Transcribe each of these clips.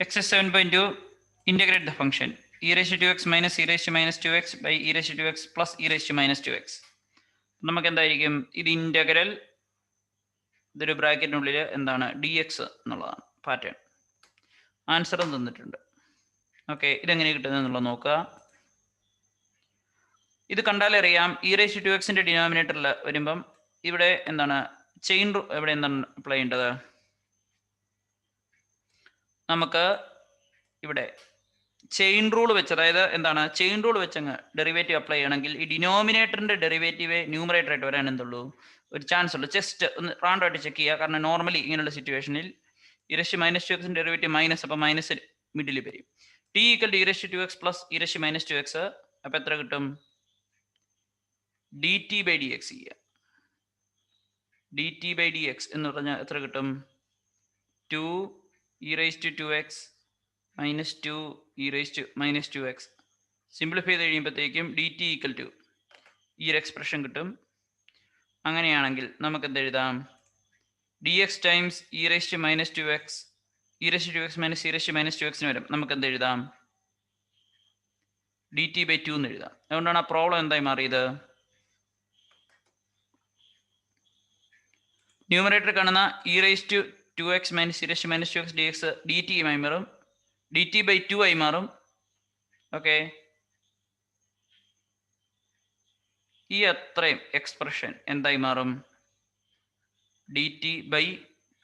Exercise 7.2 integrate the function e raised to 2x minus e raised to minus 2x by e raised to 2x plus e raised to minus 2x. നമുക്ക് എന്തായിരിക്കും ഇത് integral ഇതൊരു ബ്രാക്കറ്റിനുള്ളിൽ എന്താണ് d X എന്നുള്ളതാണ് pattern. ആൻസറും തന്നിട്ടുണ്ട്. Okay, ഇതെങ്ങനെ കിട്ടുന്നത് എന്നുള്ളത് നോക്കുക. ഇത് കണ്ടാലറിയാം ഇ റേസ് ടു എക്സിന്റെ ഡിനോമിനേറ്ററിൽ വരുമ്പം ഇവിടെ എന്താണ് ചെയിൻ ഇവിടെ എന്താണ് അപ്ലൈ ചെയ്യേണ്ടത്? നമുക്ക് ഇവിടെ ചെയിൻ റൂൾ വെച്ച്, അതായത് എന്താണ് ചെയിൻ റൂൾ വെച്ചങ്ങ് ഡെറിവേറ്റീവ് അപ്ലൈ ചെയ്യണമെങ്കിൽ ഈ ഡിനോമിനേറ്ററിന്റെ ഡെറിവേറ്റീവ് ന്യൂമറേറ്റർ ആയിട്ട് വരാൻ എന്തുള്ളൂ, ഒരു ചാൻസ് ഉള്ളൂ. ജസ്റ്റ് ഒന്ന് റാൻഡം ആയിട്ട് ചെക്ക് ചെയ്യുക. കാരണം നോർമലി ഇങ്ങനെയുള്ള സിറ്റുവേഷനിൽ ഇറശി മൈനസ് ടു എക്സിന്റെ ഡെറിവേറ്റീവ് മൈനസ്, അപ്പോൾ മൈനസ് മിഡിൽ വരും. ടി ഈക്വൽ ടു ഇറശി ടു എക്സ് പ്ലസ് ഇറശി മൈനസ് ടു എക്സ്, അപ്പോൾ എത്ര കിട്ടും? D T by D X ചെയ്യുക. D T by D X എന്ന് പറഞ്ഞാൽ എത്ര കിട്ടും? 2 e raised to 2x minus 2 e raised to minus 2x. Simplify ചെയ്ത് കഴിയുമ്പോഴത്തേക്കും ഡി ടി ഈക്വൽ ടു ഈ ഒരു എക്സ്പ്രഷൻ കിട്ടും. അങ്ങനെയാണെങ്കിൽ നമുക്ക് എന്ത് എഴുതാം? D x times e raise to minus 2x, e raise to 2x minus e raise to minus 2x വരും. നമുക്ക് എന്ത് എഴുതാം? ഡി ടി ബൈ 2 എന്ന് എഴുതാം. അതുകൊണ്ടാണ് ആ പ്രോബ്ലം എന്തായി മാറിയത്? ന്യൂമറേറ്റർ കാണുന്ന e raise to 2x minus e raise to minus 2x dx d t ആയി മാറും, ഡി ടി ബൈ 2 ആയി മാറും. ഓക്കെ, ഈ അത്രയും എക്സ്പ്രഷൻ എന്തായി മാറും? ഡി ടി ബൈ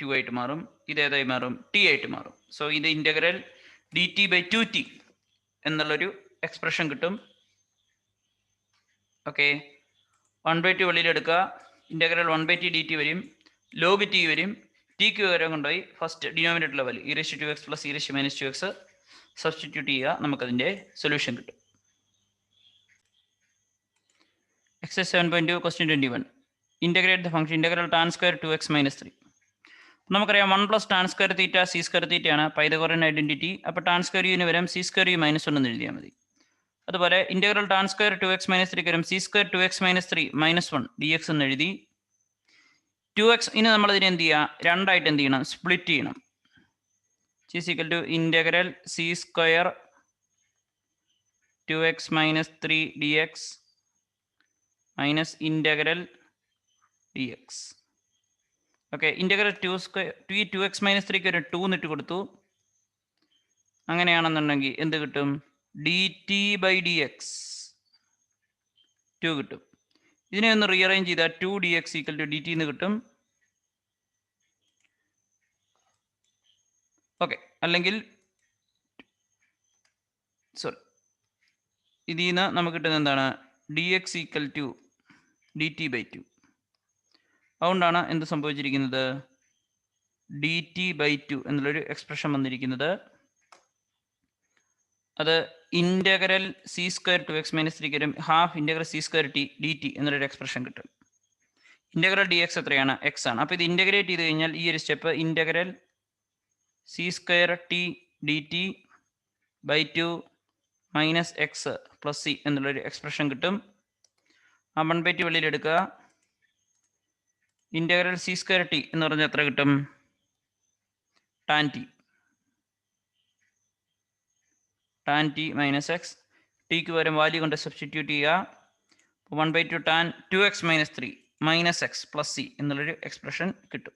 2 ആയിട്ട് മാറും. ഇത് ഏതായി മാറും? ടി ആയിട്ട് മാറും. സോ ഇത് integral D T by 2t എന്നുള്ളൊരു എക്സ്പ്രഷൻ കിട്ടും. ഓക്കെ, 1/2 വെളിയിലെടുക്കുക. ഇന്റഗ്രൽ 1/t dt വരും, ലോഗ് ടി വരും. ടിക്ക് പകരം കൊണ്ടുപോയി first denominator level e raise to 2x plus e raise to minus 2x substitute ചെയ്യുക. നമുക്കതിൻ്റെ സൊല്യൂഷൻ കിട്ടും. Exercise 7.2 question 21 integrate the function integral tan square 2x minus 3. നമുക്കറിയാം 1 plus tan square theta sec square തീറ്റയാണ് Pythagorean identity. അപ്പോൾ tan square യുവിന് വരും sec square U minus 1 എന്ന് എഴുതിയാൽ മതി. അതുപോലെ integral tan square 2x minus 3 വരും sec square 2x minus 3 minus 1 D X എന്ന് എഴുതി. 2x ഇനി നമ്മൾ ഇതിനെ എന്ത് ചെയ്യുക? രണ്ടായിട്ട് എന്ത് ചെയ്യണം? സ്പ്ലിറ്റ് ചെയ്യണം. Is equal to integral C square 2x minus 3 D X minus integral D X. Okay, integral 2x minus 3ക്ക് ഒരു 2 എന്നിട്ട് കൊടുത്തു. അങ്ങനെയാണെന്നുണ്ടെങ്കിൽ എന്ത് കിട്ടും? D T by D X 2 കിട്ടും. ഇതിനെ ഒന്ന് റീഅറേഞ്ച് ചെയ്താൽ 2 D X equal to D T എന്ന് കിട്ടും. ഓക്കെ, അല്ലെങ്കിൽ സോറി, ഇതിൽ നിന്ന് നമുക്ക് കിട്ടുന്നത് എന്താണ്? D X equal to D T by 2. അതുകൊണ്ടാണ് എന്ത് സംഭവിച്ചിരിക്കുന്നത്? ഡി ടി ബൈ 2 എന്നുള്ളൊരു എക്സ്പ്രഷൻ വന്നിരിക്കുന്നത്. അത് integral C square 2x minus 3 വരും half integral C square t d t എന്നുള്ളൊരു എക്സ്പ്രഷൻ കിട്ടും. ഇന്റഗ്രൽ ഡി എക്സ് എത്രയാണ്? എക്സ് ആണ്. അപ്പോൾ ഇത് ഇന്റഗ്രേറ്റ് ചെയ്ത് കഴിഞ്ഞാൽ ഈ ഒരു step integral C square t d T by 2 minus x plus c എന്നുള്ളൊരു എക്സ്പ്രഷൻ കിട്ടും. ആ 1/2 വെളിയിലെടുക്കുക. ഇന്റഗ്രൽ സി സ്ക്വയർ ടി എന്ന് പറഞ്ഞാൽ എത്ര കിട്ടും? Tan t, tan t minus x. ടിക്ക് പകരം വാല്യൂ കൊണ്ട് സബ്സ്റ്റിറ്റ്യൂട്ട് ചെയ്യുക. 1/2 tan 2x minus 3 minus x plus c എന്നുള്ളൊരു എക്സ്പ്രഷൻ കിട്ടും.